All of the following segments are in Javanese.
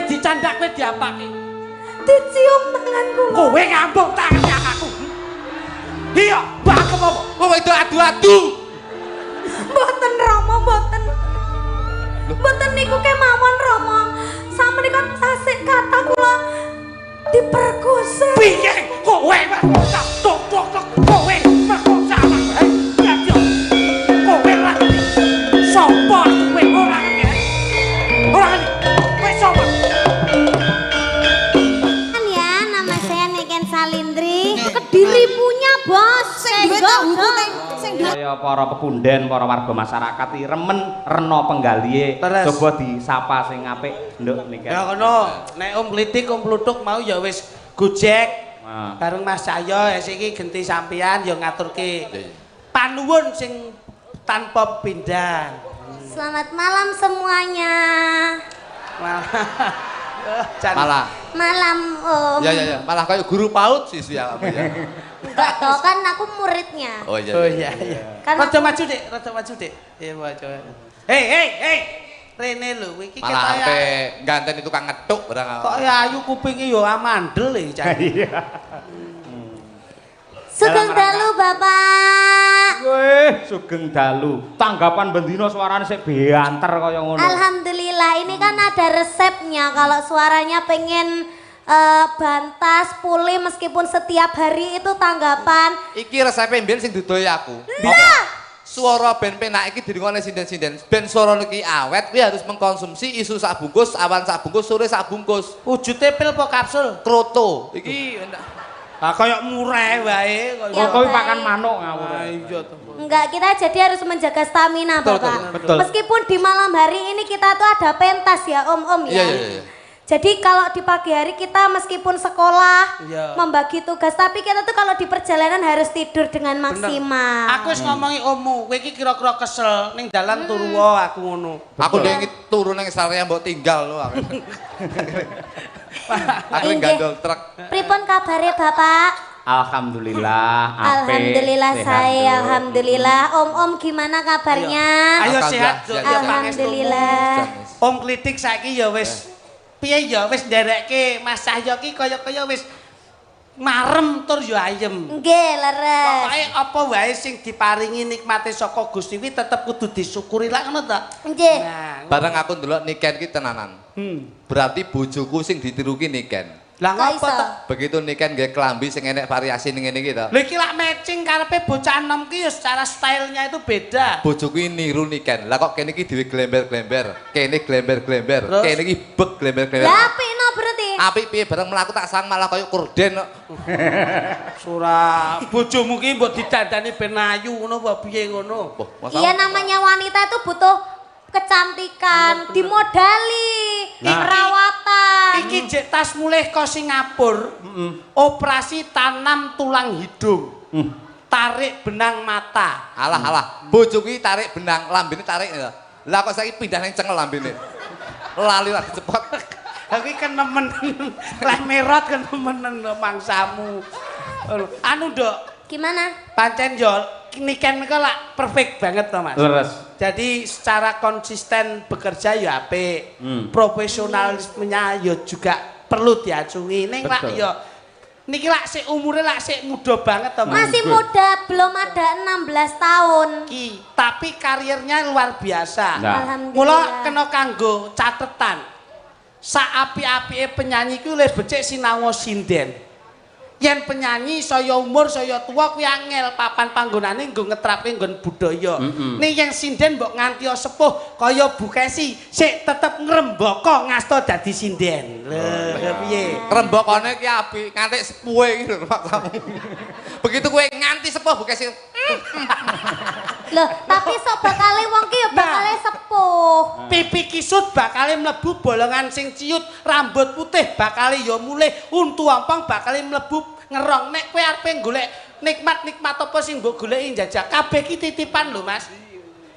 dicandak kowe diapake? Dicium tangan kula. Kowe ngambung tangan aku. Iya, bangkem apa? Kowe itu adu-adu. Mboten Rama, mboten. Mboten niku kemawon Rama. Samenika tasik kata kula diperkosa. Piye kowe merkosa? Tok kowe merkosa awake. Lihat yo. Kowe ora sapa kowe ora ngerti. Ora ngerti. Kowe sapa? Kan ya, nama saya Niken Salindri. Kediri punya bos. Saya para pepunden, para warga masyarakat iki remen rena penggalihe. Coba disapa sing apik, Nduk niki. Ya ngono, nek Om Klitik, Om Plutuk mau ya wis gojek. Bareng Mas Cahyo iki genti sampean ya ngaturke panuwun sing tanpa pindang. Selamat malam semuanya. Malah. Malam Om. Ya. Malah kayak guru PAUD sih ya kamu ya. Enggak toh kan aku muridnya. Oh iya. Oh iya. Kan Rada maju Dik. Iya maju. Hei. Rene lho iki Malah ape ganten itu tukang ngethuk barang. kok ya ayu kupinge yo amandel iki Cak. Iya. Sugeng dalu Bapak. Weh, sugeng dalu. Tanggapan bendina suarane sik beanter kaya ngono. Alhamdulillah ini kan ada resepnya kalau suaranya pengen bantas, pulih meskipun setiap hari itu tanggapan. Iki resepe mbiyen sing dudohi aku. Lah, Suara ben penak iki dirungokne sinden-sinden. Ben suara iki awet kuwi harus mengkonsumsi isu sak bungkus, awan sak bungkus, sore sak bungkus. Wujude pil apa kapsul? Kroto. Iki Ah kaya mureh wae kaya. Ya, Kowe baik. pakan manuk ngawur. Iya to. enggak, kita jadi harus menjaga stamina Bapak. betul. Meskipun di malam hari ini kita tuh ada pentas ya Om ya. Iya. Jadi kalau di pagi hari kita meskipun sekolah Iya. membagi tugas, tapi kita tuh kalau di perjalanan harus tidur dengan maksimal. Aku wis ngomongi ommu, kowe iki kira-kira kesel ning dalan turu wae aku ngono. aku ndek iki turu ning Saraya mbok tinggal lho aku. Aku Inggih. gandol truk. Pripun kabare Bapak? Alhamdulillah, apik. Alhamdulillah Sehat, saya, Nduk. alhamdulillah. Om gimana kabarnya? Ayo Alhamdulillah, sehat Juk, sehat, ya sehat. Alhamdulillah. Om Klitik saiki ya wis piye ya wis nderekke Mas Cahyo ki kaya-kaya wis marem tur ya ayem. Nggih, leres. Pokoke apa wae sing diparingi nikmate saka Gusti kuwi tetep kudu disyukuri lak ngono ta. Nggih. Nah, Bareng aku ndelok Niken ki tenanan. Berarti bojoku sing ditiru ki Niken. lah Kok ngopo iso? to? Begitu Niken nggih klambi sing enek variasi ning ngene iki to. Lha iki lak matching karepe bocah enom ki ya secara stylenya itu beda. Bojoku iki niru Niken. Lah kok kene iki dhewe glember-glember, kene glember-glember, Terus? kene iki bek glember-glember. Lah apikno berarti. Apik piye bareng mlaku tak sang malah kaya korden kok. Surah bojomu ki mbok didandani ben ayu ngono apa piye ngono? Wah, masa Iya namanya wanita itu butuh kecantikan, dimodali, perawatan. Iki jek tas mulih ke Singapura. Operasi tanam tulang hidung. Tarik benang mata. alah. Bojoku iki tarik benang, lambene tarik. Lah kok saiki pindah ning cengel lambene. Lali lagi cepot. Aku kan nemen leh merot kan nemen mangsamu. Anu Nduk, Gimana? pancen yo Niken niku lak perfect banget to Mas. Leres. Jadi secara konsisten bekerja ya apik. Profesionalismenya ya juga perlu diacungi. Ning lak Betul. ya niki lak sik umure lak sik muda banget to Mas. Masih muda, belum ada 16 tahun. Tapi karirnya luar biasa. Nah. Alhamdulillah. Mula kena kanggo catetan. Sak-api-apike penyanyi ku luwih becik sinau sinden. Yen penyanyi saya umur saya tua kuwi angel papan panggonane nggo ngetrape nggon budaya. Ning yang sinden mbok nganti sepuh kaya Bukesi sik tetep ngrembaka ngasta dadi sinden. Lho piye? Rembokane ki apik, nganti sepuhe iki lho maksamu. Begitu kowe nganti sepuh bukes Loh, tapi sok bakale wong ki ya bakale sepuh. Pipi kisut bakale mlebu bolongan sing ciut, rambut putih bakale ya mulih, untu ompong bakale mlebu ngerong. Nek kowe arepe golek nikmat-nikmat apa sing mbok goleki njajak, kabeh ki titipan lho Mas.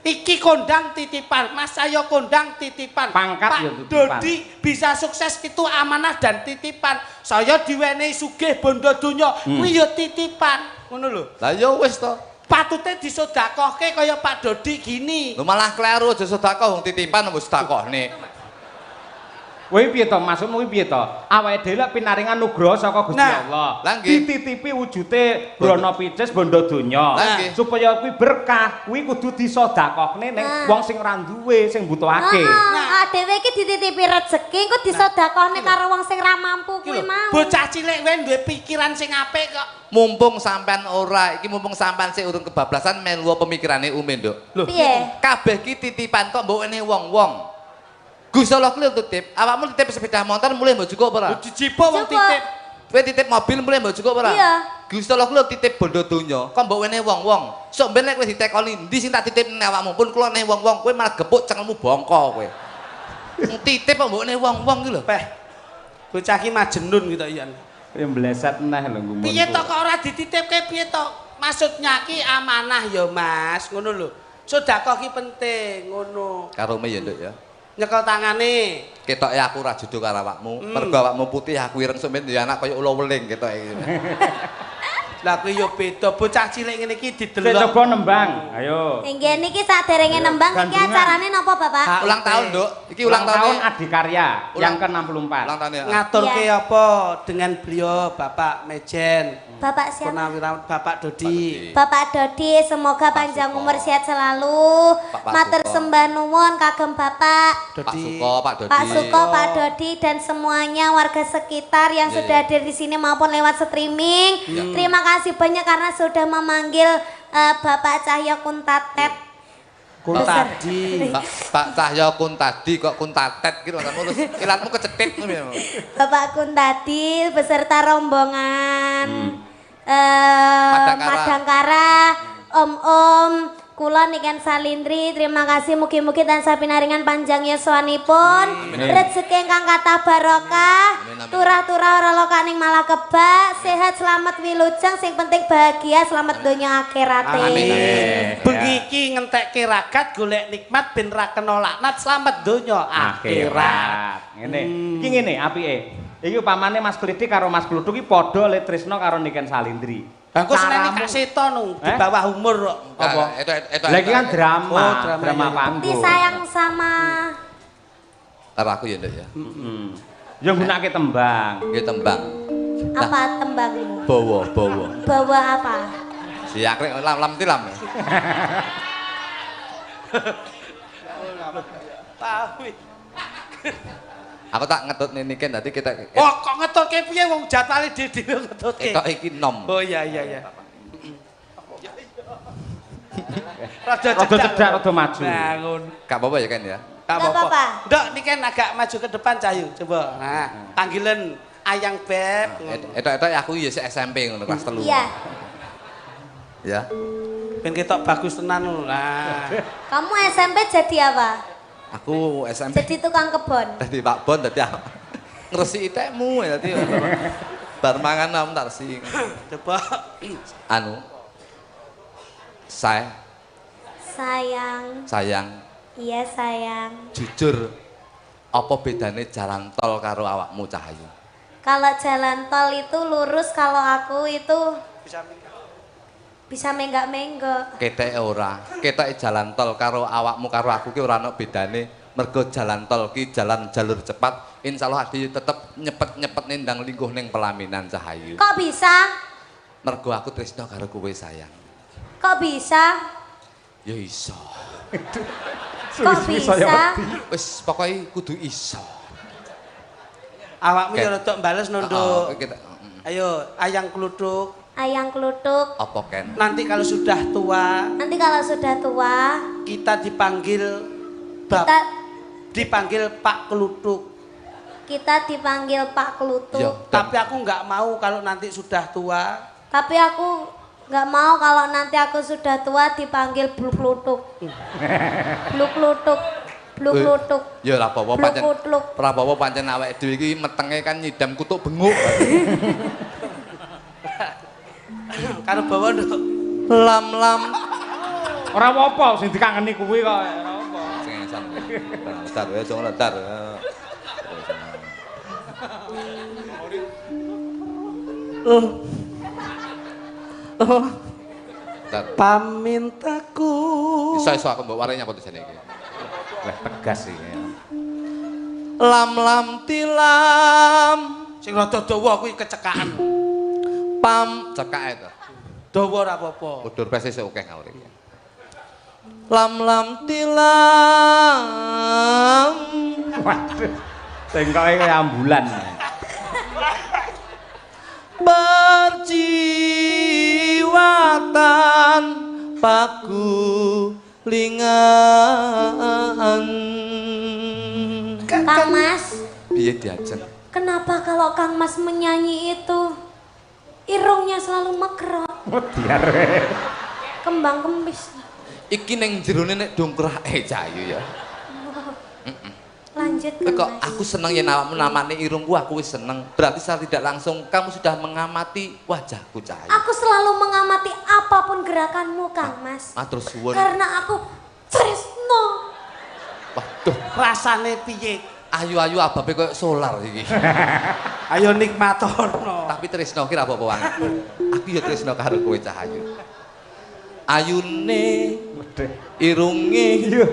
Iki kondang titipan, Mas saya kondang titipan. Pangkat Pak ya titipan. Dodi bisa sukses itu amanah dan titipan. Saya diwenehi sugih bondo donya, kuwi ya titipan. Ngono lho. Lah ya wis to. Patute disedekahke kaya Pak Dodi gini. Lu malah kleru aja sedekah wong titipan wis sedekahne. Kuwi piye to? Maksudmu kuwi piye to? Awake dhewe lek pinaringan nugraha saka Gusti Allah. Dititipi wujude brana picis bondo donya. Supaya kuwi berkah, kuwi kudu disedekahne ning wong sing ora duwe, sing mbutuhake. Nah, dhewe iki dititipi rezeki engko disedekahne karo wong sing ra mampu kuwi mau. Bocah cilik wae duwe pikiran sing apik kok. Mumpung sampean ora, iki mumpung sampean sik urung kebablasan melu pemikirane Umi, Nduk. Piye? Kabeh ki titipan kok mbokne wong-wong. Gusti Allah kuwi titip, awakmu titip sepeda motor mulai mbok cukup ora? Dijipuk wong titip. Kowe titip mobil mulai mbok cukup ora? Iya. Gusti Allah kuwi titip bondo donya, kok mbok wene wong-wong. Sok ben nek kowe ditekoni ndi sing tak titip ning awakmu pun kula ning wong-wong, kowe malah gepuk cengelmu bongko kowe. Titip kok mbok ning wong-wong ki lho. Peh. Bocah ki majnun gitu Ian. Kowe mbleset neh lho ngomong. Piye to kok ora dititipke piye to? Maksudnya ki amanah ya Mas, ngono lho. Sedekah ki penting ngono. Karo me ya Nduk ya. Nyekel tangane. Ketoke aku ora judo karo awakmu. Mergo awakmu putih aku ireng semen ya anak kaya ula weling ketoke iki. Lah kuwi yo beda bocah cilik ngene iki didelok. Sik coba nembang. Ayo. Inggih niki saderenge nembang iki acarane napa Bapak? Ulang tahun, Nduk. Iki ulang tahun Adikarya yang ke-64. Ulang tahun ya. Ngaturke apa dengan beliau Bapak Mejen. Bapak siapa? Purnawirawan Bapak Dodi. Bapak Dodi, semoga panjang umur sehat selalu. Matur sembah nuwun kagem Bapak. Pak Suko, Pak Dodi. Pak Suko, Pak Dodi dan semuanya warga sekitar yang sudah hadir di sini maupun lewat streaming. Terima kasih banyak karena sudah memanggil Bapak Cahyo Kuntatet. Kuntadi. Pak Cahyo Kuntadi kok Kuntatet gitu kan mulus. Ilatmu kecetit ngono. Bapak Kuntadi beserta rombongan Madangkara, Om-om, kula niken Salindri, terima kasih mugi-mugi tansah pinaringan panjang yuswanipun, rezeki ingkang kathah barokah, turah-turah ora lokaning malah kebak, sehat selamat wilujeng, sing penting bahagia selamat donya akhirate. Bengi iki ngentekke ragat golek nikmat ben ra kena laknat selamat donya akhirat. Ngene. Iki ngene apike. Iki upamane Mas Kliti karo Mas Kluthuk iki padha le tresna karo Niken Salindri. Lah kok senenge Kak Seto nung di bawah umur kok. Apa? Lah iki kan drama, drama panggung. Seperti sayang sama Karo aku ya, Nduk ya. Heeh. Ya nggunakake tembang. Nggih tembang. apa tembangmu? Bawa. Bawa apa? Siakrek lam tilam. Tahu. Aku tak ngetut Niken dadi kita. Oh, kok ngetutke piye wong jatale dhewe ngetutke. Ketok iki nom. Oh iya. Rada cedak, rada maju. Nah, ngono. Gak apa-apa ya kan ya. Gak Gak apa-apa. Ndok niki agak maju ke depan Cahyu, coba. Nah, panggilan Ayang Beb. Etok-etok aku ya SMP ngono kelas 3. Iya. Ya. Ben ketok bagus tenan lho. Nah. Kamu SMP jadi apa? Aku SMP. Jadi tukang kebon. Dadi Pak Bon dadi ngresiki tekmu dadi bar mangan am tak resiki. Coba Anu. Sayang. Iya sayang. Jujur apa bedane jalan tol karo awakmu Cahyu? Kalau jalan tol itu lurus, kalau aku itu bisa menggak-menggok. Keteke ora. Keteke jalan tol karo awakmu karo aku ki ora ana bedane. Mergo jalan tol ki jalan jalur cepat. Insyaallah adi tetep nyepet-nyepet nendang lingkuh ning pelaminan Cahyu. Kok bisa? Mergo aku tresno karo kowe sayang. Kok bisa? Ya iso. Kok bisa? Wis pokoke kudu iso. awakmu ya rada mbales Nduk. Ayo Ayang Kluthuk. Ayang Kluthuk. Apa Ken? Nanti kalau sudah tua, kita dipanggil dipanggil Pak Kluthuk. Kita dipanggil Pak Kluthuk. Yo, Tapi aku nggak mau kalau nanti sudah tua. Tapi aku nggak mau kalau nanti aku sudah tua dipanggil Bluk Kluthuk. Bluk Kluthuk. Bluk Kluthuk. Ya ora apa-apa pancen. Ora apa-apa pancen awake dhewe iki metenge kan nyidam kutuk benguk. Karo bawa Nduk. Lam. Ora apa-apa sing dikangeni kuwi kok ora apa. Sing esan. Tar ya jong tar. Pamintaku. Iso aku mbok warai nyapa tulisane iki. Wah tegas iki. Lam tilam sing rada dawa kuwi kecekaan. Pam cekake to. Dawa ora apa-apa. Udur pese sik akeh ngawur iki. Lam tilam. Waduh. Tengkoke kaya ambulan. Berjiwatan paku lingan. Kang Mas. Piye diajeng? Kenapa kalau Kang Mas menyanyi itu irungnya selalu mekrot? Oh, diare. Kembang kempis. Iki ning jerone nek dongkrake Cahayu ya. Lanjut Kok Kang Mas. aku seneng yen awakmu namane irungku aku wis seneng. Berarti secara tidak langsung kamu sudah mengamati wajahku Cahayu. Aku selalu mengamati apapun gerakanmu Kang Mas. Matur suwun. Karena aku tresno. Waduh, Rasane piye? ayu-ayu ababe koyo solar iki. Ayo nikmatono. Tapi tresno ki ra apa-apa wae. Aku ya tresno karo kowe Cahayu. Ayune irunge Iya.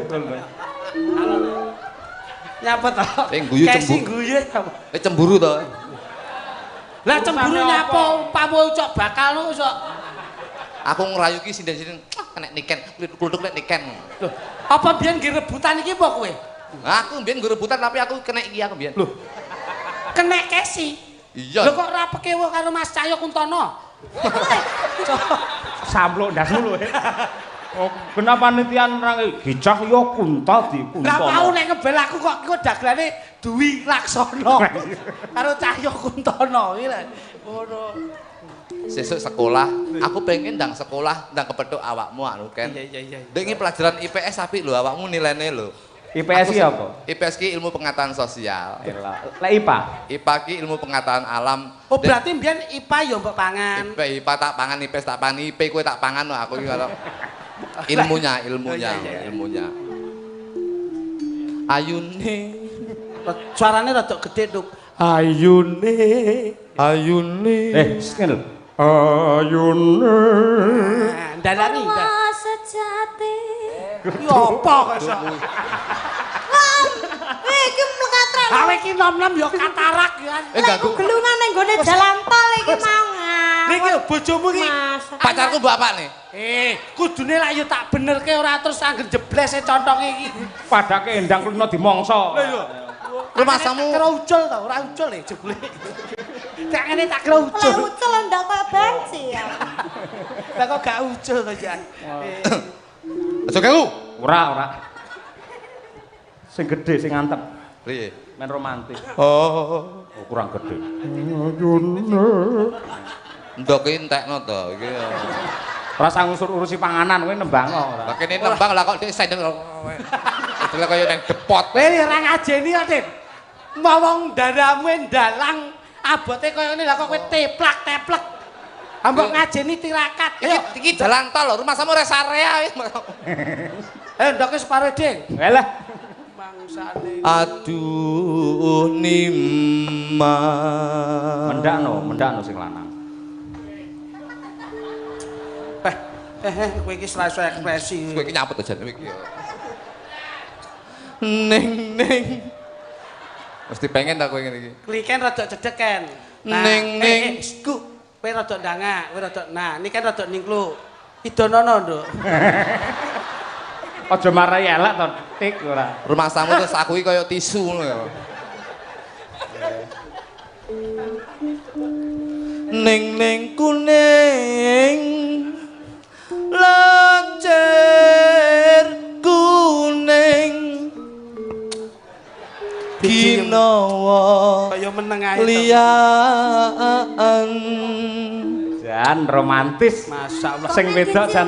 Nyapa to? guyu Kesi cemburu. guyu. Cemburu to. Lah cemburu nyapa umpama ucok bakal lu sok. Aku ngrayu ki sinden-sinden nek niken, kluthuk nek niken. Loh, apa biyen nggih rebutan iki apa kowe? Aku mbiyen nggo rebutan tapi aku kena iki aku mbiyen. Loh. Kenek kesi. Iya. Lho kok ora pekewo karo Mas Cahyo Kuntono? Sampluk ndasmu lho. Oh, kenapa nitian range gicah ya kuntal di kuntal. Lah mau nek ngebel aku kok iku dagelane Dwi Laksono. Karo Cahyo Kuntono iki lho. Ngono. Sesuk sekolah, aku pengen ndang sekolah ndang kepethuk awakmu anu Ken. Iya. Ndek iki pelajaran IPS apik lho awakmu nilainya lho. IPS ki apa? IPS ki ilmu pengetahuan sosial. Lek IPA. IPA ki ilmu pengetahuan alam. Oh berarti mbiyen IPA ya mbok pangan. IPA tak pangan, IPS tak pangan, IP kowe tak pangan lho aku iki karo ilmunya. Ayune Suarane rada gede, Duk. Ayune. Sing lho. Ayune. Dalani. Karma sejati. Ya apa kok iso? Iki mlekatren. Awe iki nom-nom ya katarak ya. Lek gelungan ning gone jalan tol iki mau Niki bojomu iki. pacarku mbok apane? Kudune lak ya tak benerke ora terus anggen jeblese contonge iki. Padake endang kulino dimongso. Lha iya. Rumasamu kira ucul ta, ora ucul e jebule. Tak ngene tak kira ucul. Lah ucul ndak kaya benci ya. Lah kok gak ucul to, Jan? Aja ganggu. Ora. Sing gedhe sing antep. Piye? Men romantis. Oh, Kurang gedhe. ndok ki entekno to iki. Ora sang urusi panganan kowe nembang ora. Lah kene nembang lah kok dhek sendel. Itulah kaya nang depot. Kowe ora ngajeni ya, Dit. Mau wong daramu ndalang abote kaya ngene lah kok kowe teplak-teplek. Ambok ngajeni tirakat. Iki jalan tol lho, rumah sama res area. Ndoke separo, Ding. Lah. Mangsane. Aduh Nima. Mendakno sing lanang. Kowe iki selalu ekspresi. Kowe iki nyapet to jane iki. Ning. Mesti pengen ta kowe ngene iki. Kliken rada cedeken. Ning. Kowe rada ndangak, kowe rada nah, ini kan rada ningkluk. Idonono, Nduk. Aja marai elek to, Tik ora. Rumah samu terus aku iki kaya tisu ngono ya. Ning kuning lancir kuning ginawa Kaya meneng ae. liyan Jan romantis. Masyaallah. Sing wedok jan.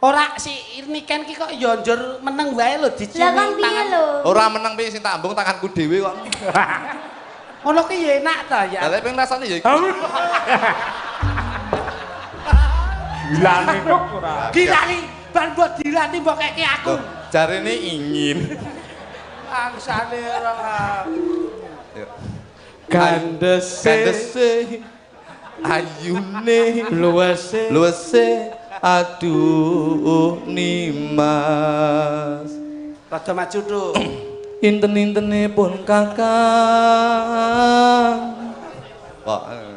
Ora si Niken ki kok ya njur meneng wae lho diciumi Lah kan piye lho? ora meneng piye sing tak ambung tanganku dhewe kok. Ngono ki ya enak ta ya. Lah pengen rasane ya iki. Gilane kok ora. Dilani, ban mbok dilani mbok keke aku. Jarene ingin. Angsane ora. Kandese ayune luwese aduh Nimas. Rada maju, Duk. inten-intenipun Kakang. Kok ayo.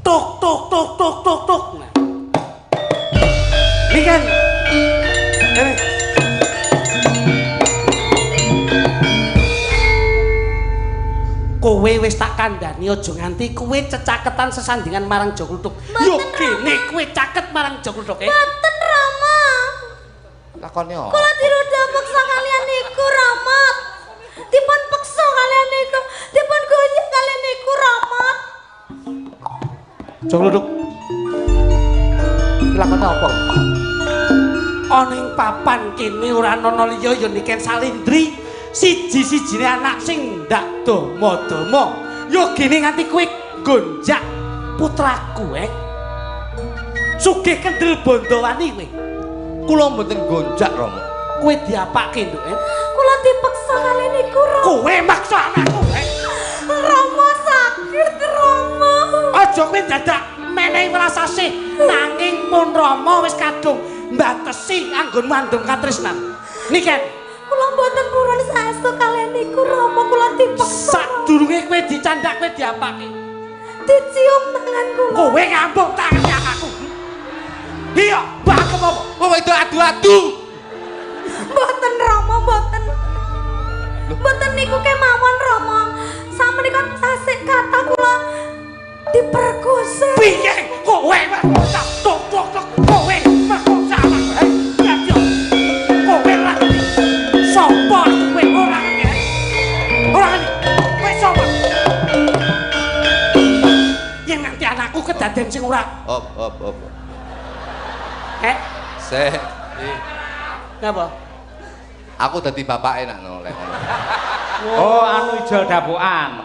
Tuk tuk tuk tuk tuk tuk. Ini kan. Kowe wis tak kandhani aja nganti kowe cecaketan sesandingan marang Joglutuk. Yo kene kowe caket marang Joglutuk. Mboten Rama. Lakone opo? Kula diruda peksa kalian niku Rama. Dipun peksa kalian niku, dipun goyah kalian niku Rama. Joglutuk. Lakone opo? Ana ing papan kene ora ana liya ya Niken Salindri. Siji-sijine anak sing ndak domo-domo. Yo gene nganti kowe gonjak putraku, Sugih kendel Bondowani kowe. Kula mboten gonjak, Rama. Kowe diapake, Nduk, Kula dipeksa kalian niku Rama. Kowe maksa anakku, Rama sakit Rama. Aja kowe dadak menehi welasase nanging mun Rama wis kadung mbatesi anggonmu andum katresnan. Niken Kula mboten purun saestu kalian niku Rama, kula dipeksa. sadurunge kowe dicandak kowe diapake. Dicium tangan kula. Kowe ngambung tangan aku. Iya, bakem apa? Wong itu adu-adu. Mboten Rama, mboten. Mboten niku kemawon Rama. Samenika sasik kata kula diperkosa. Piye kowe merkosa? Tok kowe merkosa. Kowe lagi. Sopo kowe ora ngerti? Ora ngerti. Kowe sopo? Yen nganti anakku kedaden sing ora. Op. Se. Napa? Aku dadi bapake nak noleh. Oh, anu ijol dapukan.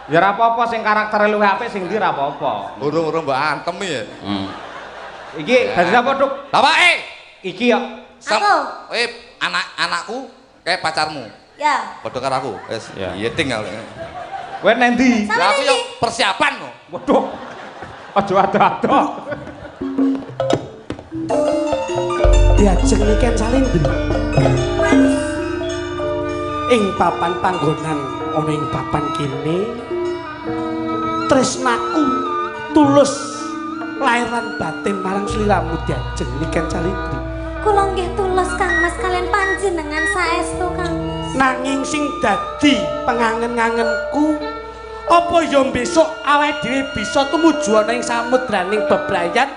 Ya ora apa-apa sing karaktere luwih apik sing ndi ora apa-apa. Urung-urung mbok antem ya. Iki dadi apa, Duk? Bapake. Iki ya. Aku. Anakku kayak pacarmu. Ya. Padha karo aku. Wis, Ya. iya ting aku. Kowe nang ndi? Sama Lah aku ini. yo persiapan kok. Waduh. Aja ado-ado. Diajeng Niken Salindri. Ing papan panggonan ana ing papan kene tresnaku tulus lairan batin marang sliramu diajeng Niken Salindri. Kula nggih tulus Kang Mas kalian panjenengan saestu Kang Mas. Nanging sing dadi pengangen-ngangenku apa ya besok awake dhewe bisa tumuju ana ing samudraning bebrayan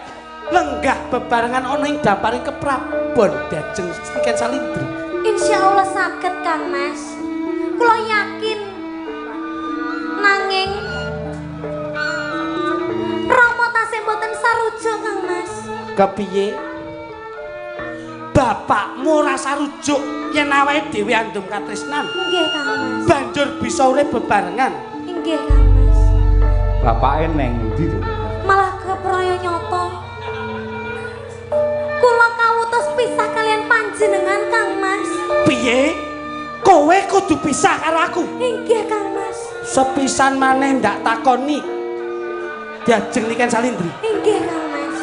lenggah bebarengan ana ing damparing keprabon diajeng Niken Salindri. Insyaallah saged Kang Mas. Kula yakin. Nanging Rama tasih mboten sarujuk Kang Mas. Kepiye? Bapakmu rasa rujuk yen awake dhewe andum katresnan. Nggih Kang Mas. Banjur bisa urip bebarengan. Nggih Kang Mas. Bapake neng ndi to? Malah kepraya nyata. Kula kawutus pisah kalian panjenengan Kang Mas. Piye? Kowe kudu pisah karo aku. Nggih Kang Mas. Sepisan maneh ndak takoni. Diajeng Niken Salindri. Nggih Kang Mas.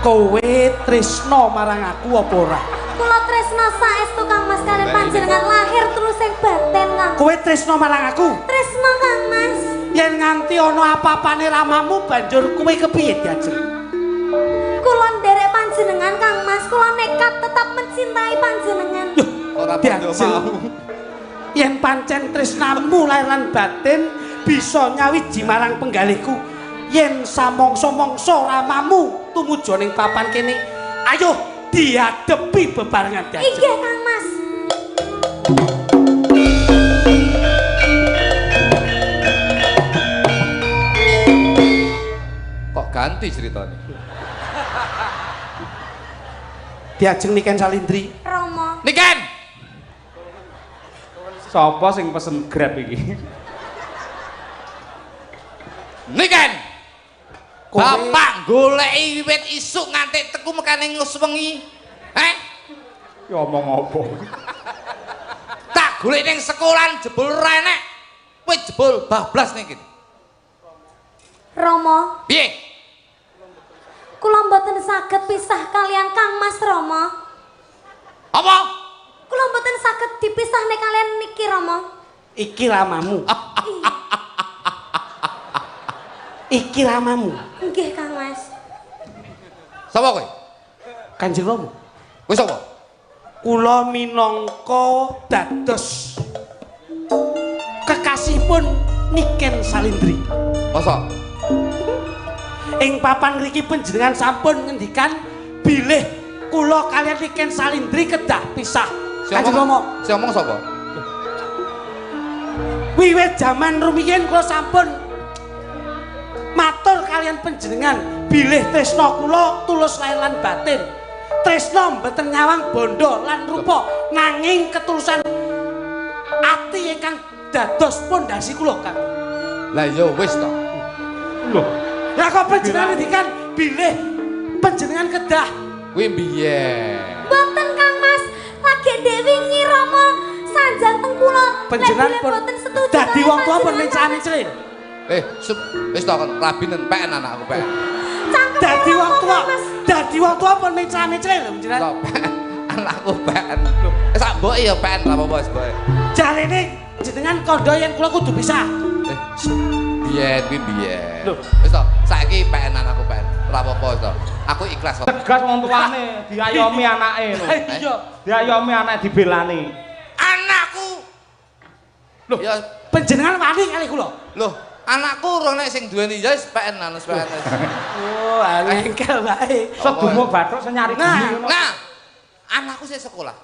Kowe tresna marang aku apa ora? Kula tresna saestu Kang Mas kalian panjenengan lahir terus ing batin Kang. Kowe tresna marang aku? Tresna Kang Mas. Yen nganti ana apa-apane ramamu banjur kowe kepiye diajeng? Kula nderek panjenengan Kang Mas, kula nekat tetap mencintai panjenengan. Ora Diajeng. Yen pancen tresnamu lahir lan batin bisa nyawiji marang penggalihku. Yen samangsa-mangsa ramamu tumuju ning papan kene, ayo diadepi bebarengan diajeng. Inggih Kang Mas. Kok ganti ceritanya? Diajeng Niken Salindri. Rama. Niken. Sapa sing pesen Grab iki? Niken. Kowe- Bapak goleki wiwit isuk nganti teku mekane ngus wengi. Ya omong apa? Tak golek ning sekolahan jebul ra enek. Kowe jebul bablas ning kene. Rama, Piye? kula mboten saged pisah kalian Kang Mas Rama. Apa? Kula mboten saged dipisahne kalian niki Rama. Iki ramamu. Iki ramamu. Nggih Kang Mas. Sapa kowe? Kanjeng Rama. Kowe sapa? Kula minangka dados kekasihipun Niken Salindri. Masa? Ing papan ngriki panjenengan sampun ngendikan bilih kula kalian Niken Salindri kedah pisah. Kanjeng Rama. Sing ngomong sapa? Wiwit jaman rumiyin kula sampun matur kalian panjenengan bilih tresna kula tulus lahir lan batin. Tresna mboten nyawang bondo lan rupa nanging ketulusan ati ingkang dados pondasi kula Kang. Lah ya wis to. Lho, Lah kok panjenengan ngendikan bilih panjenengan kedah Kuwi biyen. Mboten Kang Mas, lagi ndek wingi Rama sanjang teng kula. panjenengan Lek pun mboten setuju. dadi kalian wong tuwa pun panjenengan. mencane celin. Wis to kon rabinen peken anakku peken. Cangkem Dadi wong Rama, tuwa, Kang Mas. dadi wong tuwa pun mencane celin panjenengan. To peken. Anakku peken. Sak mboke ya peken ra apa-apa wis mboke. Jarene jenengan kandha yen kula kudu pisah. Biyen kuwi biyen. Lho. Wis to, saiki peken anakku peken. Ora apa-apa wis to. Aku ikhlas kok. tegas wong tuane diayomi anake lho. Iya. Diayomi anake dibelani. Anakku. Loh, ya Panjenengan wani kali kula. loh, anakku ora nek sing duweni ya wis peken anus peken. Oh, engkel bae. Sedumo bathuk senyari geni ngono. Nah, anakku sing sekolah.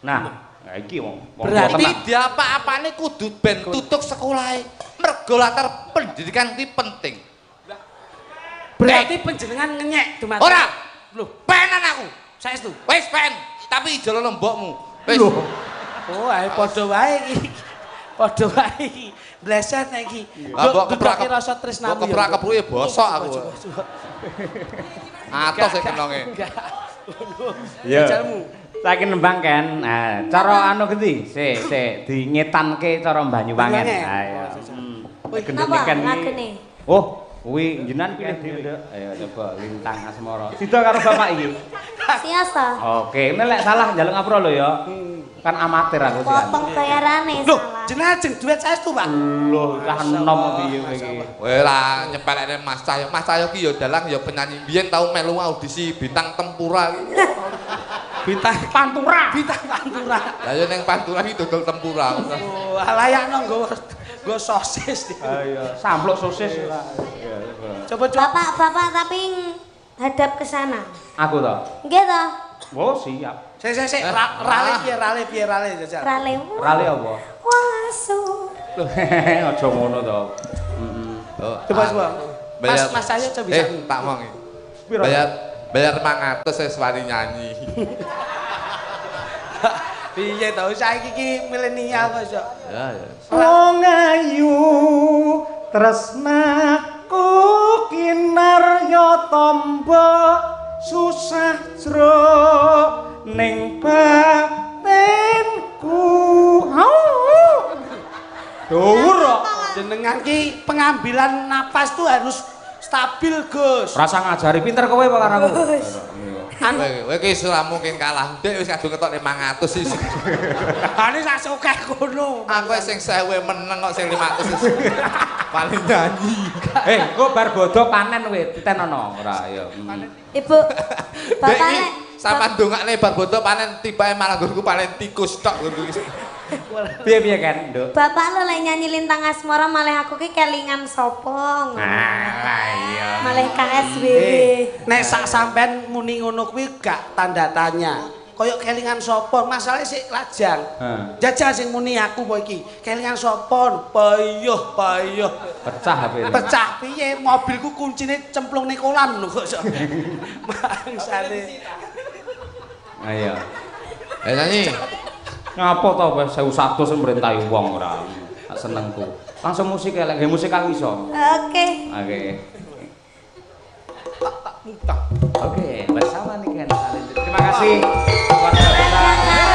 Nah, iki wong Berarti tenang. Dia apa-apane kudu ben tutup sekolahe. Mergo latar pendidikan kuwi penting. Berarti panjenengan ngenyek dumateng. Ora. Lho, Pen anakku. saestu. Wis pen, tapi jolo mbokmu. Wis. Lho. Oh, ae padha wae iki. Padha wae iki. Bleset nek iki. Mbok Duduke rasa tresnamu. Mbok keprak kepruke bosok aku. Atos e kenonge. Iya. Ajalmu. Saiki nembang kan. Nah, cara anu genti? Sik dingetanke cara Banyuwangen. Banyuwangen. Ha ya. Wih, Gendenikan Napa iki. lagene? Oh, kuwi jenengan pilih dhewe, Nduk. Ayo coba lintang asmara. Sida karo bapak iki. Siasa. Oke, ini lek salah njaluk ngapura lho ya. Kan amatir aku sih. Potong bayarane Lho, salah. jenengan jeng duit saestu, Pak. Loh, cah enom piye kowe iki. Weh lah nyepelekne Mas Cahyo. Mas Cahyo ki ya dalang ya penyanyi. Biyen tau melu audisi bintang tempura ki. Bintang Pantura. bintang pantura. Lah ya ning Pantura ki dodol tempura. Oh, layakno nggo sosis. Ayo, sampluk sosis. Coba Bapak tapi hadap ke sana. Aku to. Nggih to? Oh, siap. Sik, rale piye jajal. Rale. Rale apa? Wasu. Loh, aja ngono to. Oh, Coba. Bayar. Mas saya coba bisa. Tak mau. Piro? Bayar 500 wis wani nyanyi. Piye to saiki iki milenial kok iso. Ya ya. Wong ayu tresnaku kinarya tamba susah jro ning batinku. Dhuwur kok. Jenengan ki pengambilan napas tuh harus stabil, Gus. Rasa ngajari pinter kowe apa karo aku? Kowe ki ora mungkin kalah. Dek wis kadung ketok 500 sih. Ane sak sokeh kono. Aku sing 1000 meneng kok sing 500 wis paling nyanyi. Engko bar bodo panen kowe titenono ora ya. Ibu, Dek bapak iki nek sampean ndongakne bar bodo panen tibake malah nggonku panen tikus tok nggonku iki. Piye kan, Nduk? bapak lo lek nyanyi Lintang Asmara malah aku ki kelingan sopong. Iya. Malah KSW. Nek sak sampean muni ngono kuwi gak tanda tanya. Kaya kelingan sapa? Masalahe sik lajang. Jajal sing muni aku apa iki? Kelingan sapa? Payuh. Pecah HP. Pecah piye? Mobilku kuncine cemplung ning kolam lho kok iso. Mangsane. Ayo. Nyanyi. Ngapa to wis 1100 mrentahi wong ora. Tak senengku. Langsung musik elek, musik aku iso. Oke. Oke, bersama nih kan. Terima kasih. Luar biasa.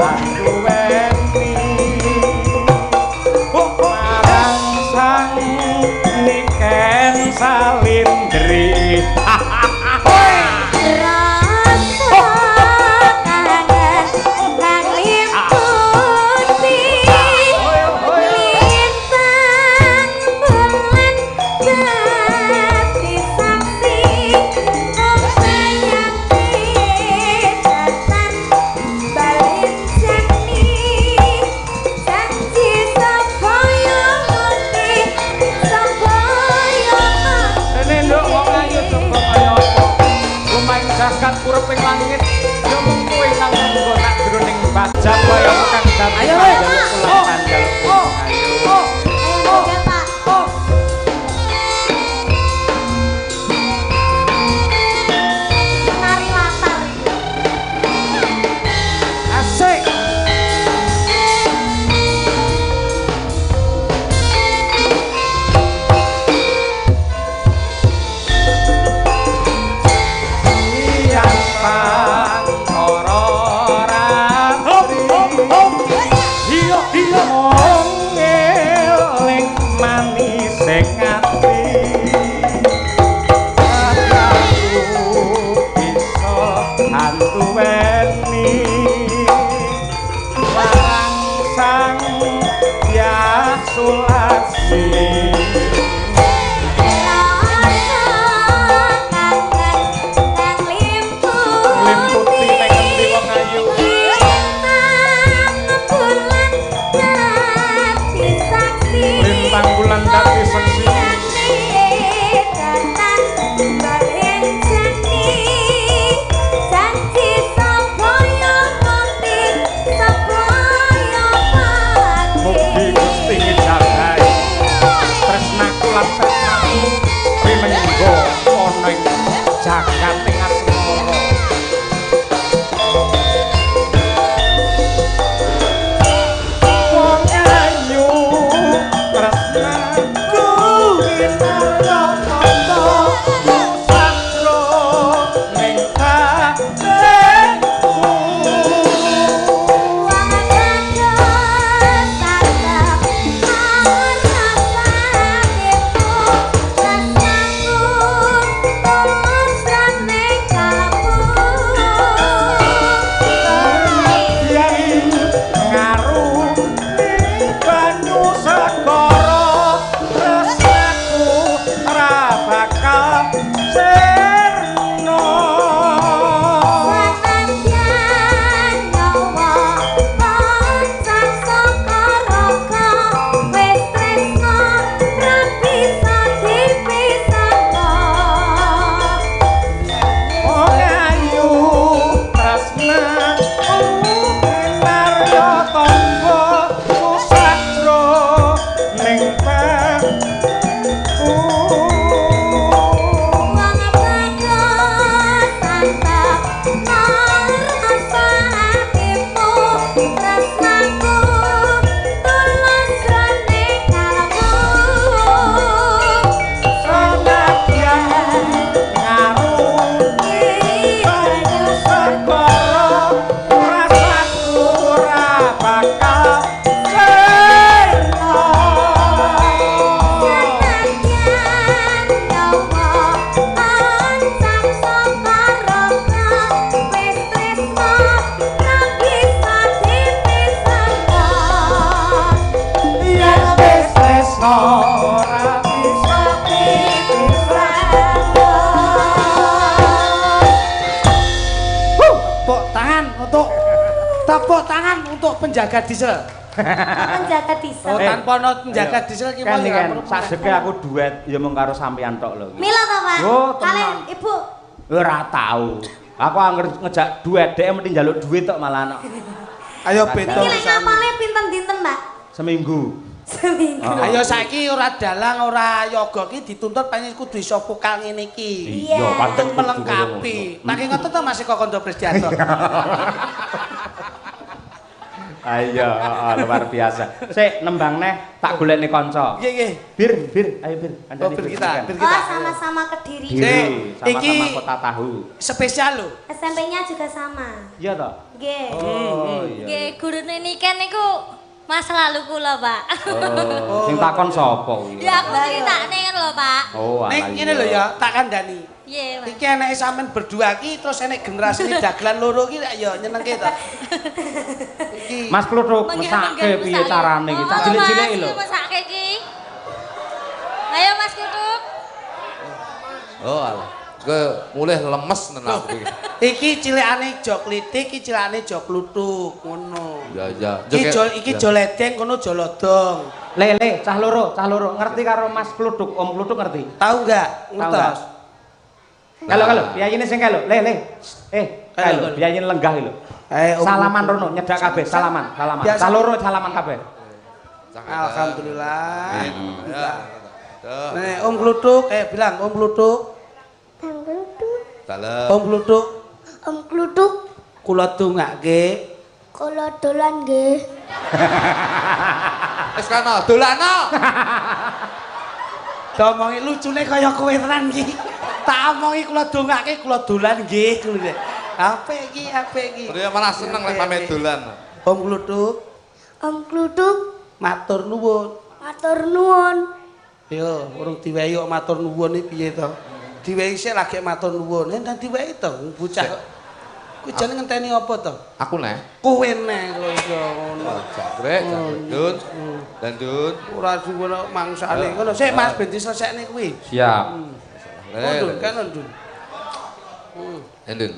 anduweni marang sang niken salindri zakat kurep ing langit yo mung kowe kang monggo nak jroning bajak kaya kang dadi ayo pulang tanggal ayo Pak menari latar Asik. Tepuk tangan untuk penjaga diesel. Penjaga diesel. Oh, tanpa no penjaga diesel ki kan sadeke aku duet ya mung karo sampean tok lho. Mila to, Pak? Oh, kalian Ibu. Ora tau. Aku anger ngejak duet dhek mesti njaluk duit tok malah ana. Ayo beto. Iki lek ngapale pinten dinten, Mbak? Seminggu. Seminggu. Ayo saiki ora dalang ora yoga ki dituntut pancen kudu iso vokal ngene iki. Iya, patut melengkapi. Nanging ngoten to Mas Eko Kondo Presdianto. Ayo, luar biasa. Sik nembang neh tak golekne kanca. Nggih, nggih. Bir, ayo bir. Oh, bir kita. Oh, sama-sama Kediri. Sama-sama iki Kota Tahu. Spesial lho. SMP-nya juga sama. Iya toh? Nggih. Oh iya. Nggih, gurune Niken niku masa lalu kula, Pak. Oh, sing takon sapa kuwi? Ya aku critakne kan lho, Pak. Oh, Nek ngene lho ya, tak kandhani. Iya, Mas. Iki eneke sampean berdua iki terus enek generasi dagelan loro iki ya nyenengke to. Iki Mas Kluthuk mesake piye carane iki? Tak cilik-ciliki lho. Mesake iki. Ayo Mas Kluthuk. Oh alah. Ke mulih lemes tenan aku iki. Iki cilikane jo klitik, iki cilikane jo kluthuk ngono. Ya. Iki jo ledeng kono jo lodong. Le, cah loro ngerti karo Mas Kluthuk, Om Kluthuk ngerti? Tahu enggak? Ngertos. Kalau biyayine sing kae lho, le. Kae lho, biyayine lenggah lho. Salaman rono, nyedak kabeh, salaman. Cah loro salaman kabeh. Alhamdulillah. Nek Om Kluthuk, bilang Om Kluthuk. Bang Kluthuk. Salam. Om Kluthuk. Om Kluthuk. Kula dongake. Kula dolan nggih. Wis kana dolano. Domongi lucune kaya kowe tenan iki. Tak omongi kula dongake kula dolan nggih. Apik iki. Kuwi malah seneng lek pamit dolan. Om Kluthuk. Om Kluthuk. Matur nuwun. Matur nuwun. Yo, urung diwehi kok matur nuwun iki piye to? Diwehi sik lagi matur nuwun. Nang diwehi to bocah. Kuwi jane ngenteni apa to? Aku neh. Kowe neh kok iso ngono. Jagrek, Dandun. Dandun. Ora suwun mangsane ngono. Sik Mas ben diselesekne kuwi. Siap. Ndun kan ndun. Dandun.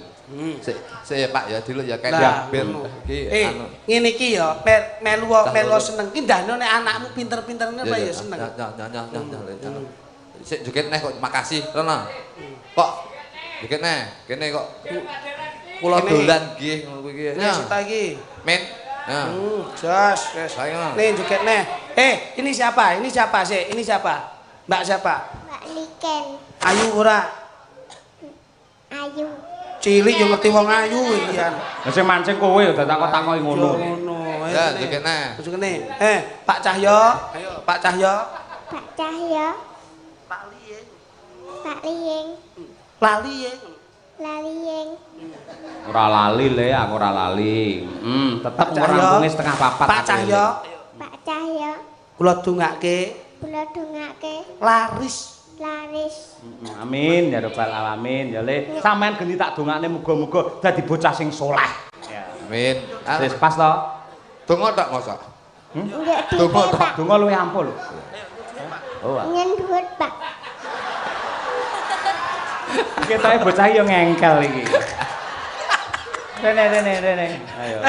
Sik ya Pak ya diluk ya kayak Lah, ben ngono. iki anu. Ngene iki ya melu seneng. Ki ndane nek anakmu pinter-pinter ngene ya seneng. Ya. Sik joget neh kok makasih rono. Kok joget neh kene kok kula dolan nggih ngono kuwi iki. Wis ta iki. Men. Ya. Jos, wis. Nih joget neh. Ini siapa? Ini siapa sih? Ini siapa? Mbak siapa? Mbak Niken. Ayu ora? Ayu. Cilik yo ngerti wong ayu iki kan. Lah sing mancing kowe ya takok-takoki ngono. Ya joget neh. Joget neh. Pak Cahyo. Ayo Pak Cahyo. Pak Cahyo. Pak Liying. Pak Liying. Lali ya. Laliying. Ora lali le, aku ora lali. Tetep ngrampunge setengah papat. Pak Cahyo. Pak Cahyo. Kula dongake Kula dongake laris. laris. Amin ya rabbal alamin ya Le. Sampeyan geni tak dongakne muga-muga dadi bocah sing saleh. Ya. Amin. Wis pas to. Donga tak mosok. Nggak Donga dite, tak. Pak. Donga luwih ampun. Oh. Nyen dhuwur, Pak. Ketoke bocah yo ngengkel iki. Rene. Ayo.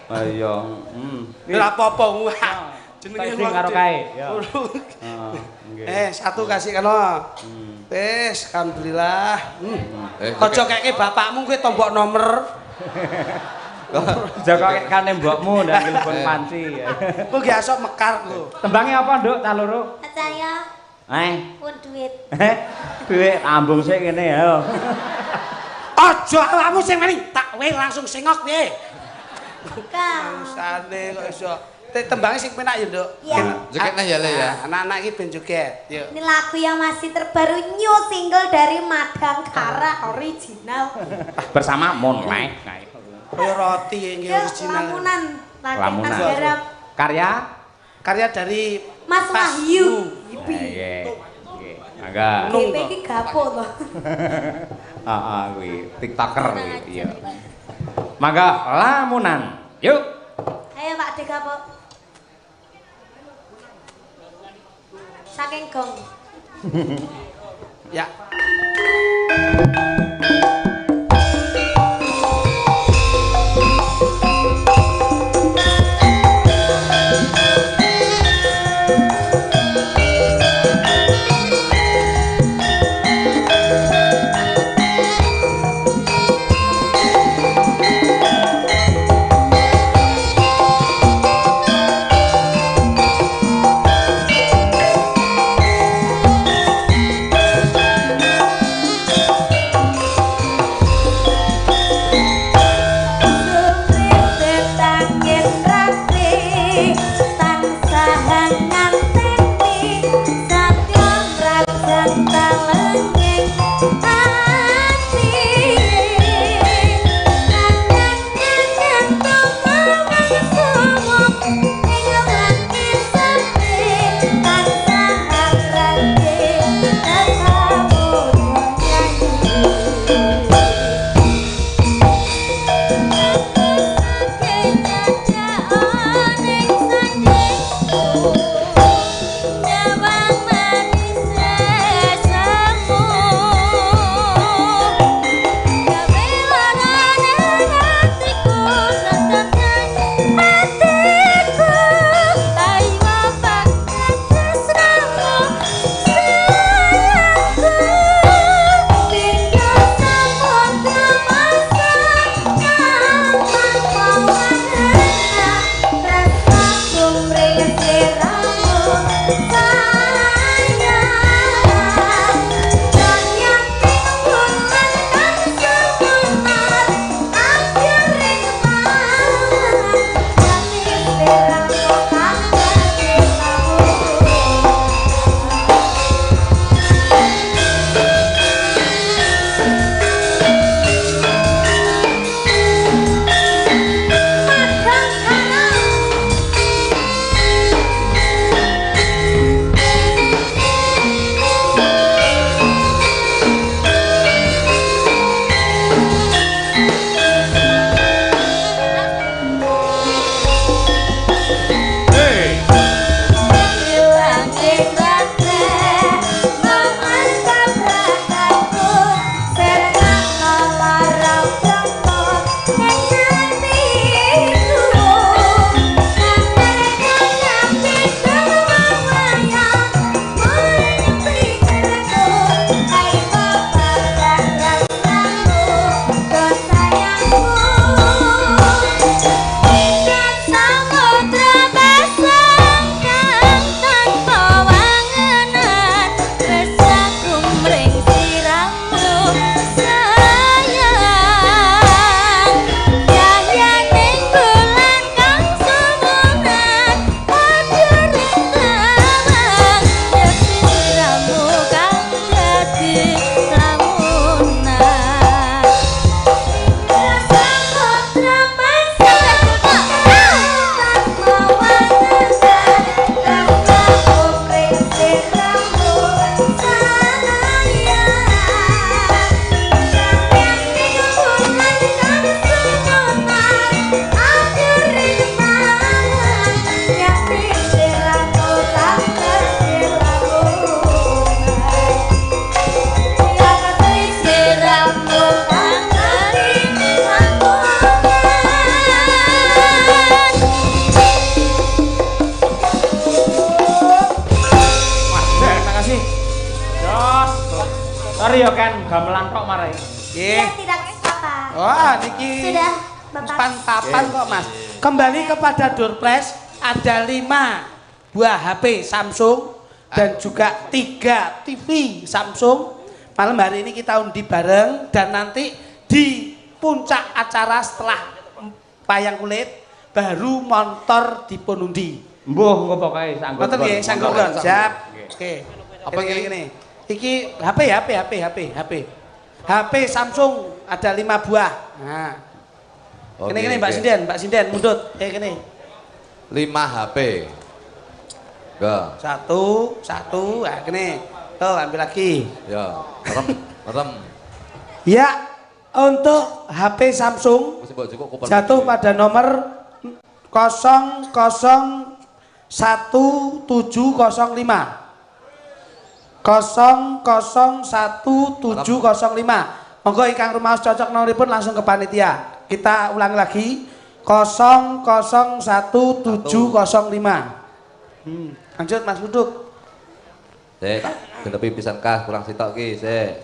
Ayo. Ora apa-apa jenenge Sing karo kae. Ya. Nggih. Satu kasih kana. Wis, alhamdulillah. Aja keke bapakmu kuwi tombok nomor. Jaga kene mbokmu ndak telepon panci. Ku ge asok mekar lho. Tembange apa, Nduk? Cah loro. Saya pun duit. Duit ambung sik kene ya. Aja awakmu sing meni tak we langsung sengok piye. Kang. Sane kok iso. Tembange sing penak ya, Nduk. Ya. Joget neh ya Le ya. Anak-anak iki ben joget. Yuk. Ini lagu yang masih terbaru new single dari Madang Kara original. Bersama Monlek. Kaya roti nggih original. Lamunan. Lamunan. Garap. Karya Mas dari Wahyu. Nggih. Nggih. Mangga. DP iki gapo to. Heeh kuwi TikToker kuwi. Iya. Mangga lamunan. Yuk. Ayo Pak De gapo. Saking gong. Ya. Iya, tidak apa-apa. Wah, niki Sudah, Bapak. papan kok, Mas. Kembali kepada door prize, ada 5 buah HP Samsung dan juga 3 TV Samsung. Malam hari ini kita undi bareng dan nanti di puncak acara setelah wayang kulit baru motor dipun undi. Mbuh engko pokoke sanggup. Ngoten nggih, sanggup lho. Siap. Oke. Apa ini? Iki HP Samsung ada 5 buah. Nah. Ini Mbak Sinden mundut. Gini. 5 HP. Go. Satu, nah gini. Tuh, ambil lagi. Ya, merem. Ya, untuk HP Samsung jatuh pada nomor 0011705. 0011705. Monggo ingkang rumaos cocok nomoripun langsung ke panitia. Kita ulangi lagi. 0011705. Lanjut Mas Buduk. Genepi pisan kah kurang sitok ki, sik.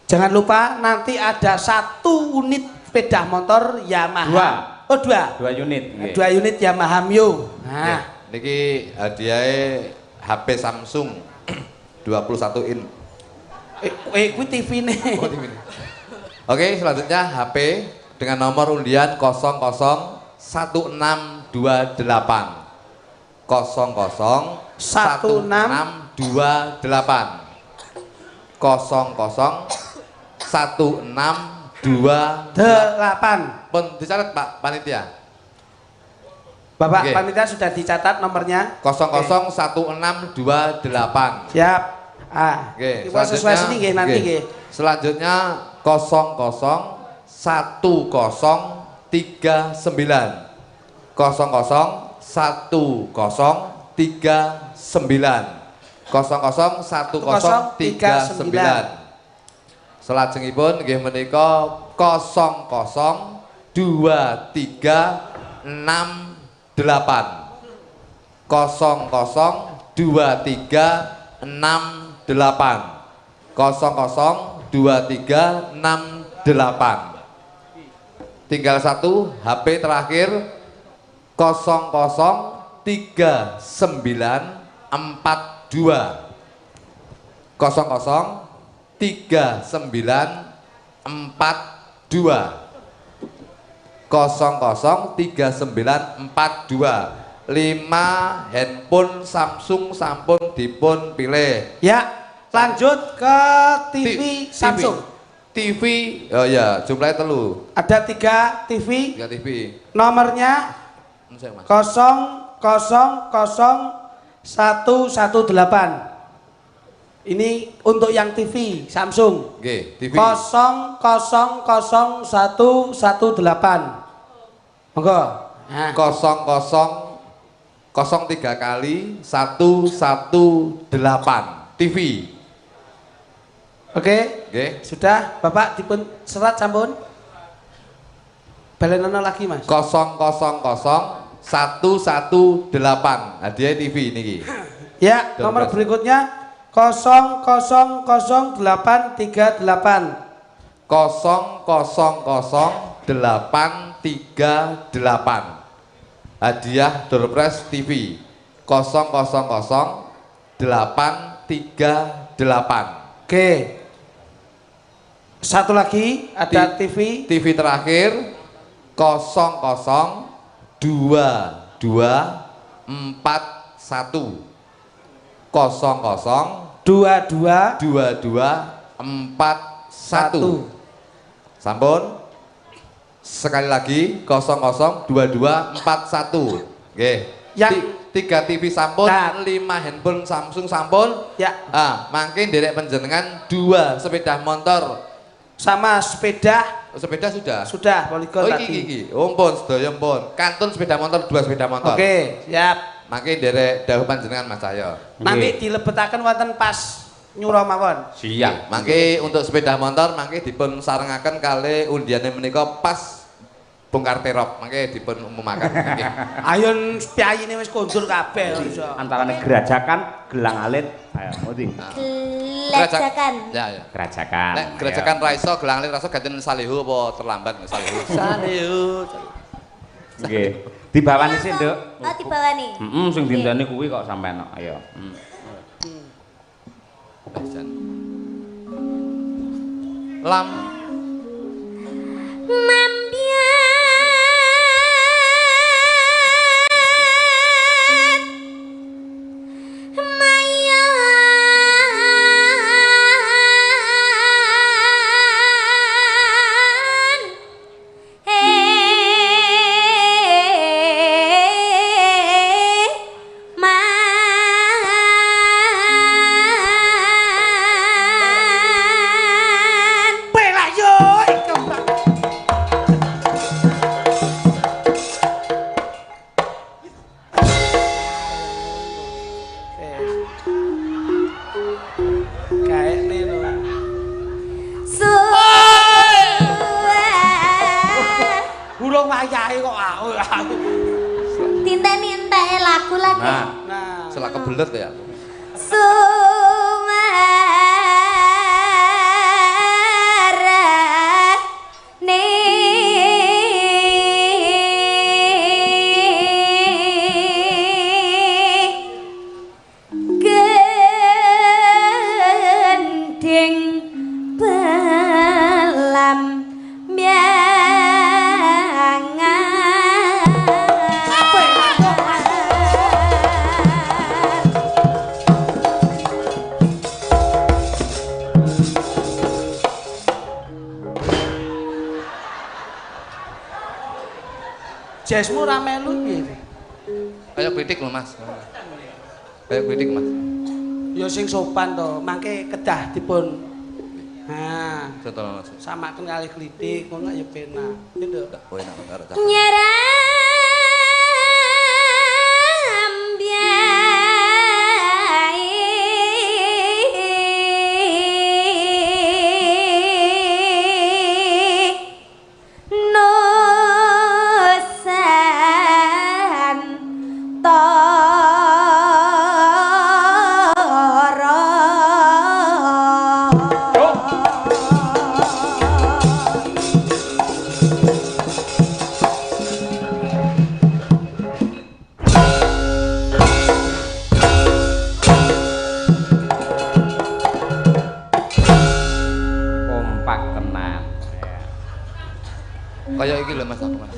Jangan lupa nanti ada 1 unit sepeda motor Yamaha. 2 unit. 2 unit Yamaha Mio. Nah, niki hadiahe HP Samsung 21 in. Kuwi TV nih. Oh, TV. Oke, selanjutnya HP dengan nomor undian 001628. 001628. 001628. Pun dicatat Pak Panitia. Bapak Oke. panitia sudah dicatat nomornya. 001628. Siap. Oke, Kita sesuai sini nggih nanti nggih. Selanjutnya 001039. 001039. Selajengipun nggih menika 002368. 002368. Tinggal 1 HP terakhir 003942. 003942. 003942. 5 handphone Samsung sampun dipun pilih. Ya, lanjut ke TV Samsung. TV, oh ya, jumlahnya 3. Ada 3 TV. 3 TV. Nomornya 000118. Ini untuk yang TV Samsung. Oke, TV. 000118. Monggo. Nah. 03 kali 118 TV. Oke. Oke. Sudah, Bapak dipun serat sampun. Balenono lagi, Mas. 000118. Hadiah TV niki. Ya, nomor berikutnya 000838. 000838. Hadiah Doorpress TV 000838. Oke. Satu lagi ada TV. TV terakhir 002241. 002241. Sampun. Sekali lagi 002241. Nggih. Yang 3 TV sampun, nah. 5 handphone Samsung sampun. Ya. Mangke nderek panjenengan 2 sepeda motor sama sepeda. Sepeda sudah. Sudah, poligon tadi. Iki. Pun sedaya pun. Kantun sepeda motor 2 sepeda motor. Oke, siap. Mangke nderek dawuh panjenengan Mas Cahyo. Nanti dilebetaken wonten pas nyuruh mawon. Siap. Mangke untuk sepeda motor mangke dipun sarengaken kali undiane menika pas bongkar terop, mangke dipun umumaken. Nggih. Ayun piyayine wis kondur kabeh iso. Antarane gerajakan, gelang alit, ayo ngerti. Gelajakan. Ya ya. Gerajakan. Nek gerajakan ra iso gelang lir rasa ganten salihu apa terlambat salihu. Salihu. Nggih. Dibawani sih, Nduk. Oh, dibawani. Sing dindani kuwi kok sampean kok. Ayo. Lam selak kebelet ya. Jesmu ra melu piye? Kayak kritik lho, Mas. Kayak kritik, Mas. Ya sing sopan to, mangke kedah dipun. Nah, Contoh Mas. samaken kali kritik, kok ya penak. Nduk. Oh, enak banget. Kayak iki lho Mas aku Mas.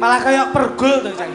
Malah kayak pergul tuh Cang.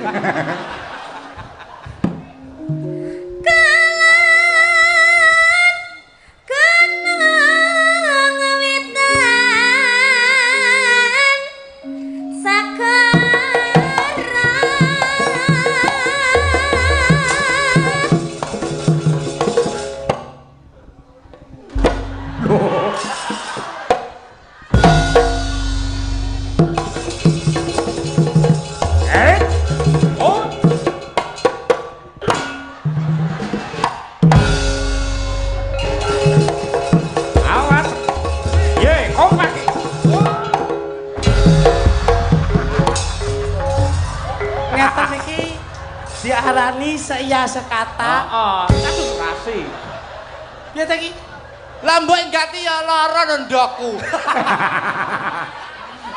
Diarani saya sekata. Kasus rasi. Ya tadi. Lambo enggati ya lara ndokku.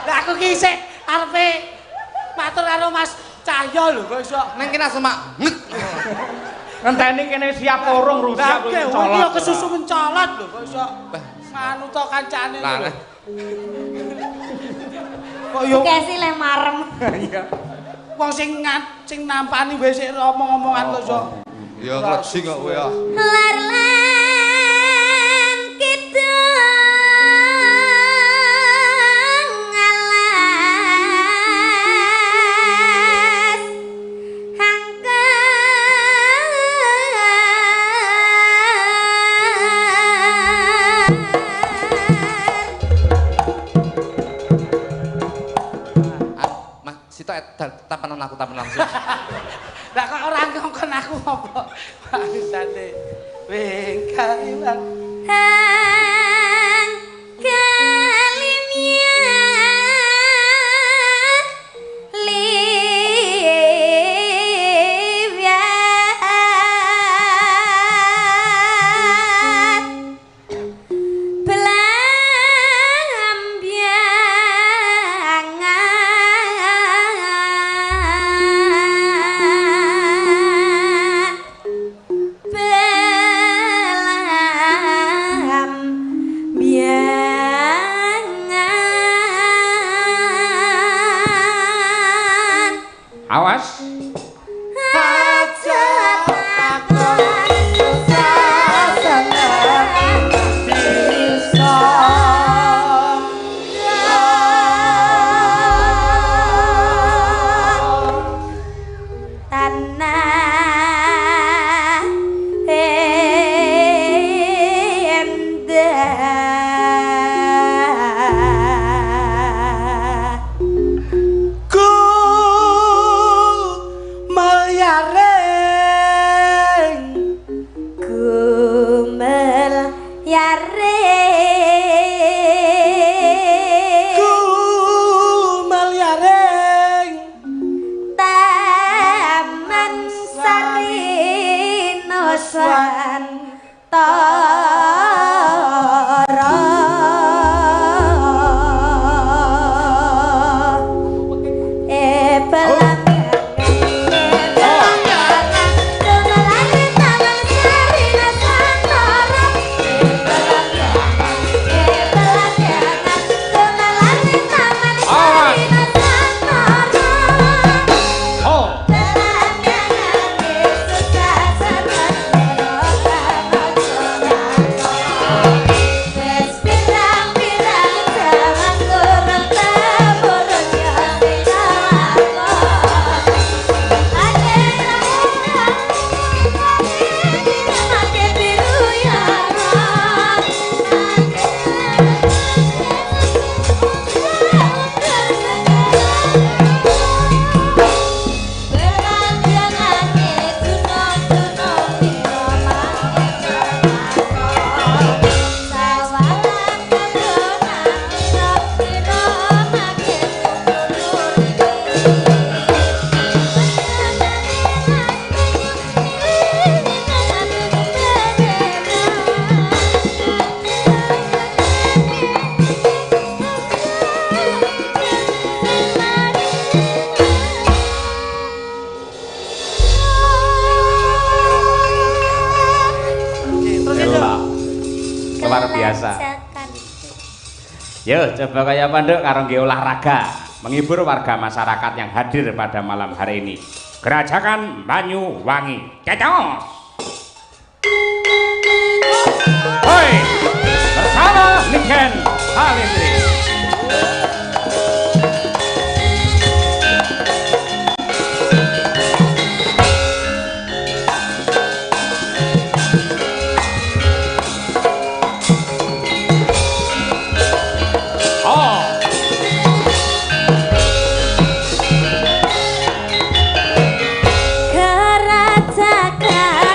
Lah aku ki sik arepe matur karo Mas Cahyo lho kok iso. Ning kene semak. Ngenteni kene siap urung rusak colot. Lah iki kesusu mencolot lho kok iso. Manu to kancane lho. Kok yo kesi le marem. Iya. Wong sing nampani wis sik omong-omongan kok iso. Ya klejing kok kowe ya. Larlan kita ngalas hangka Mas sitok tampanan aku Awas. Luar biasa. Yo, coba kayak panduk karo nggih olahraga, menghibur warga masyarakat yang hadir pada malam hari ini. Gerajakan Banyuwangi. Cecos. Hoi, bersama Niken Salindri. Gerajakan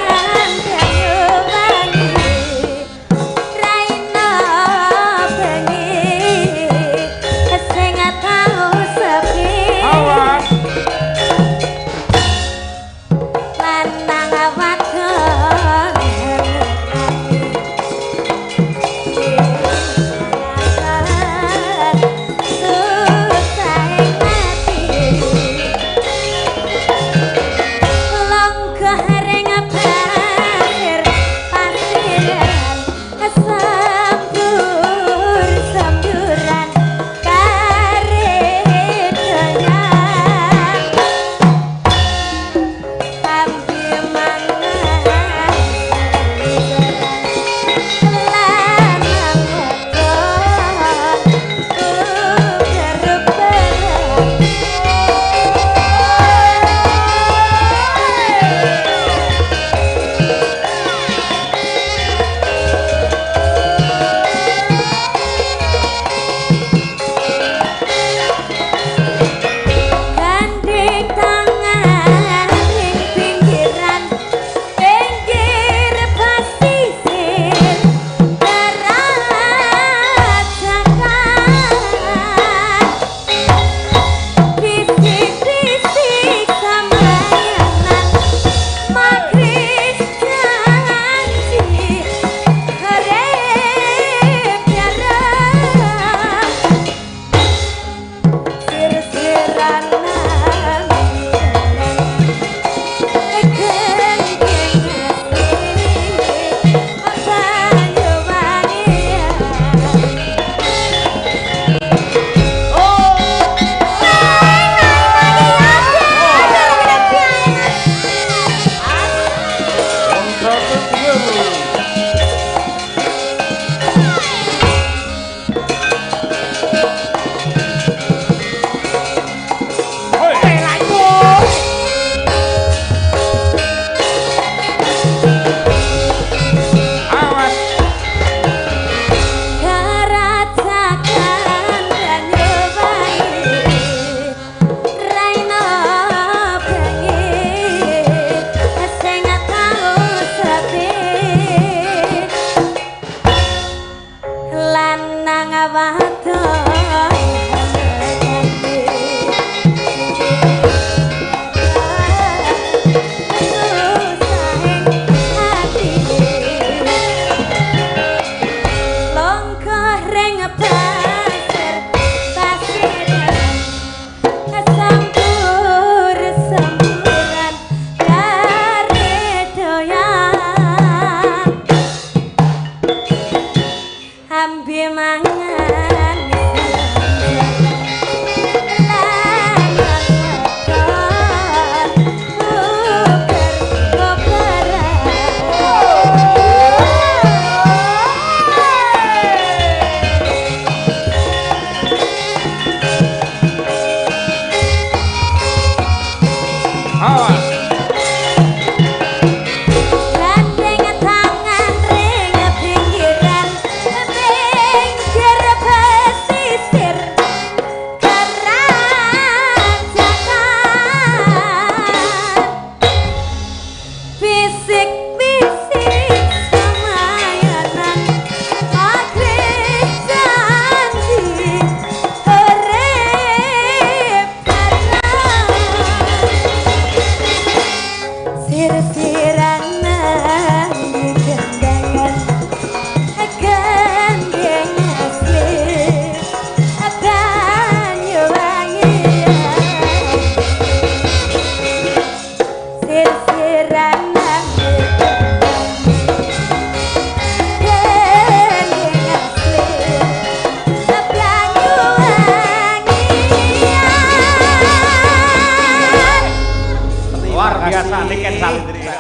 mangan luar biasa nih Ken Salindri.